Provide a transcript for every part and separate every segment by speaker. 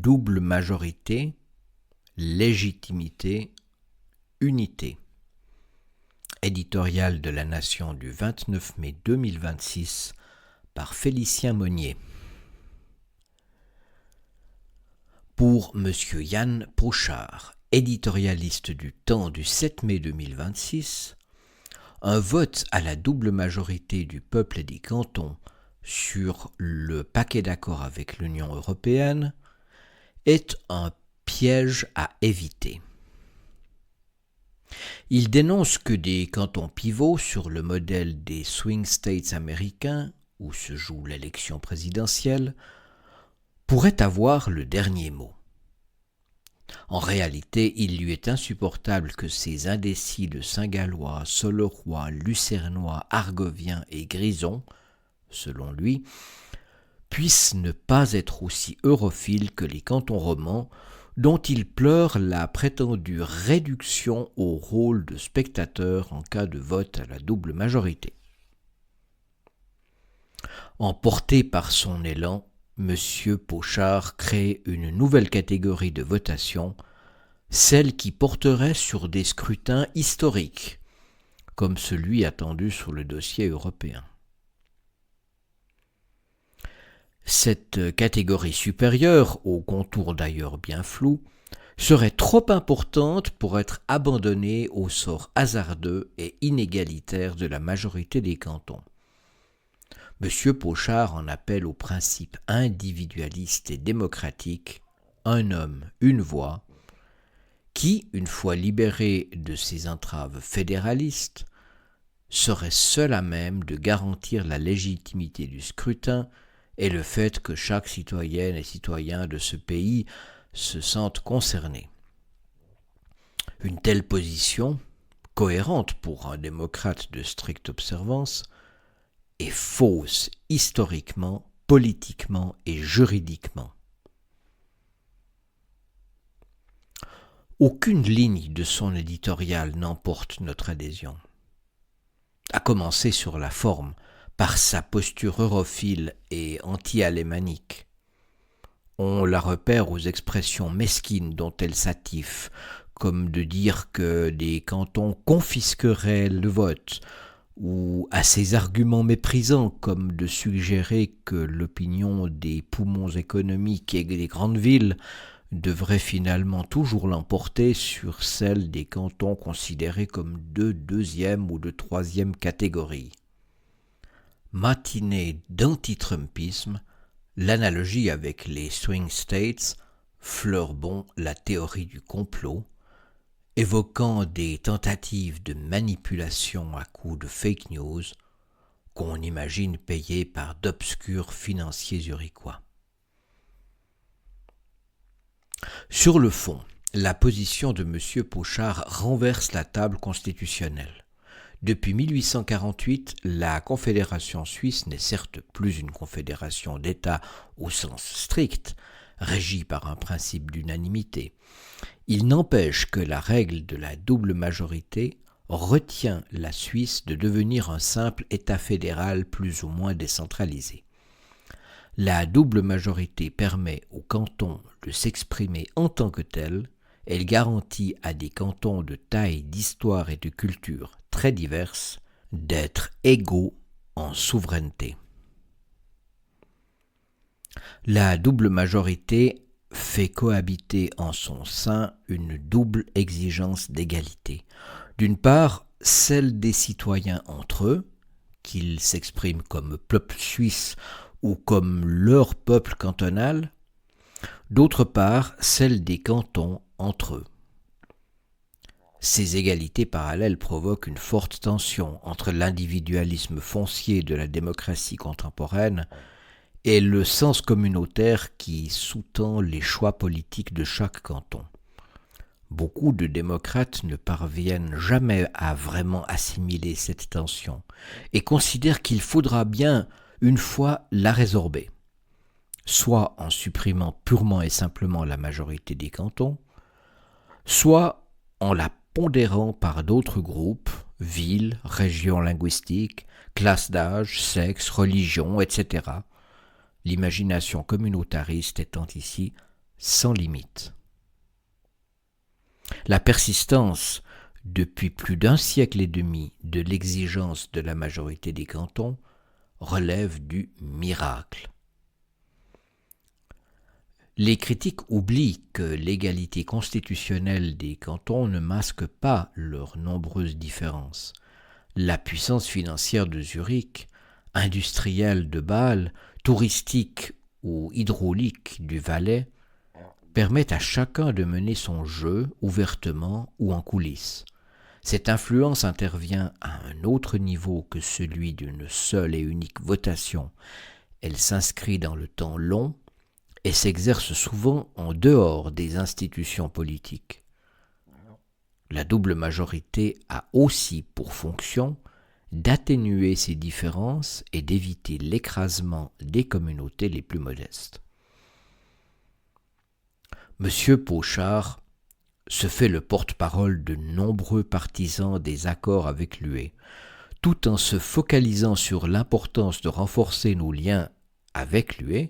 Speaker 1: double majorité, légitimité, unité. Éditorial de La Nation du 29 mai 2026 par Félicien Monnier. Pour M. Yann Pochard, éditorialiste du Temps du 7 mai 2026, un vote à la double majorité du peuple et des cantons sur le paquet d'accords avec l'Union européenne est un piège à éviter. Il dénonce que des cantons pivots sur le modèle des swing states américains, où se joue l'élection présidentielle, pourraient avoir le dernier mot. En réalité, il lui est insupportable que ces indécis de Saint-Gallois, Solerois, Lucernois, Argoviens et Grisons, selon lui, puissent ne pas être aussi europhiles que les cantons romans, dont il pleure la prétendue réduction au rôle de spectateur en cas de vote à la double majorité. Emporté par son élan, M. Pochard crée une nouvelle catégorie de votation, celle qui porterait sur des scrutins historiques, comme celui attendu sur le dossier européen. Cette catégorie supérieure, aux contours d'ailleurs bien flous, serait trop importante pour être abandonnée au sort hasardeux et inégalitaire de la majorité des cantons. M. Pochard en appelle au principe individualiste et démocratique, un homme, une voix, qui, une fois libéré de ses entraves fédéralistes, serait seul à même de garantir la légitimité du scrutin et le fait que chaque citoyenne et citoyen de ce pays se sente concerné. Une telle position, cohérente pour un démocrate de stricte observance, est fausse historiquement, politiquement et juridiquement. Aucune ligne de son éditorial n'emporte notre adhésion. À commencer sur la forme, par sa posture europhile et anti-alémanique. On la repère aux expressions mesquines dont elle s'attiffe, comme de dire que des cantons confisqueraient le vote, ou à ses arguments méprisants comme de suggérer que l'opinion des poumons économiques et des grandes villes devrait finalement toujours l'emporter sur celle des cantons considérés comme de deuxième ou de troisième catégorie. Matinée d'anti-Trumpisme, l'analogie avec les swing states fleure bon la théorie du complot, évoquant des tentatives de manipulation à coups de fake news qu'on imagine payées par d'obscurs financiers zurichois. Sur le fond, la position de M. Pochard renverse la table constitutionnelle. Depuis 1848, la Confédération suisse n'est certes plus une confédération d'États au sens strict, régie par un principe d'unanimité. Il n'empêche que la règle de la double majorité retient la Suisse de devenir un simple État fédéral plus ou moins décentralisé. La double majorité permet aux cantons de s'exprimer en tant que tels. Elle garantit à des cantons de taille, d'histoire et de culture très diverses d'être égaux en souveraineté. La double majorité fait cohabiter en son sein une double exigence d'égalité. D'une part, celle des citoyens entre eux, qu'ils s'expriment comme peuple suisse ou comme leur peuple cantonal. D'autre part, celle des cantons entre eux. Ces égalités parallèles provoquent une forte tension entre l'individualisme foncier de la démocratie contemporaine et le sens communautaire qui sous-tend les choix politiques de chaque canton. Beaucoup de démocrates ne parviennent jamais à vraiment assimiler cette tension et considèrent qu'il faudra bien, une fois, la résorber, soit en supprimant purement et simplement la majorité des cantons, soit en la pondérant par d'autres groupes, villes, régions linguistiques, classes d'âge, sexe, religion, etc. L'imagination communautariste étant ici sans limite. La persistance, depuis plus d'un siècle et demi, de l'exigence de la majorité des cantons relève du miracle. Les critiques oublient que l'égalité constitutionnelle des cantons ne masque pas leurs nombreuses différences. La puissance financière de Zurich, industrielle de Bâle, touristique ou hydraulique du Valais, permet à chacun de mener son jeu ouvertement ou en coulisses. Cette influence intervient à un autre niveau que celui d'une seule et unique votation. Elle s'inscrit dans le temps long et s'exerce souvent en dehors des institutions politiques. La double majorité a aussi pour fonction d'atténuer ces différences et d'éviter l'écrasement des communautés les plus modestes. M. Pochard se fait le porte-parole de nombreux partisans des accords avec l'UE, tout en se focalisant sur l'importance de renforcer nos liens avec l'UE.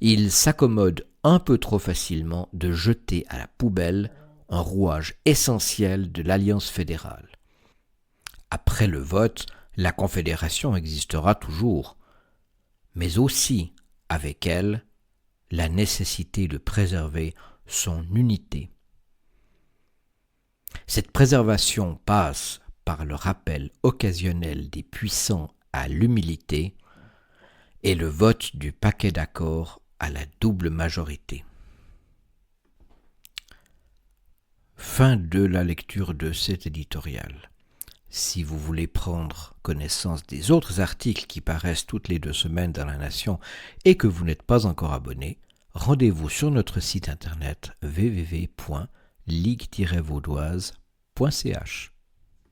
Speaker 1: Il s'accommode un peu trop facilement de jeter à la poubelle un rouage essentiel de l'Alliance fédérale. Après le vote, la Confédération existera toujours, mais aussi, avec elle, la nécessité de préserver son unité. Cette préservation passe par le rappel occasionnel des puissants à l'humilité et le vote du paquet d'accords à la double majorité. Fin de la lecture de cet éditorial. Si vous voulez prendre connaissance des autres articles qui paraissent toutes les 2 semaines dans La Nation et que vous n'êtes pas encore abonné, rendez-vous sur notre site internet www.ligue-vaudoise.ch.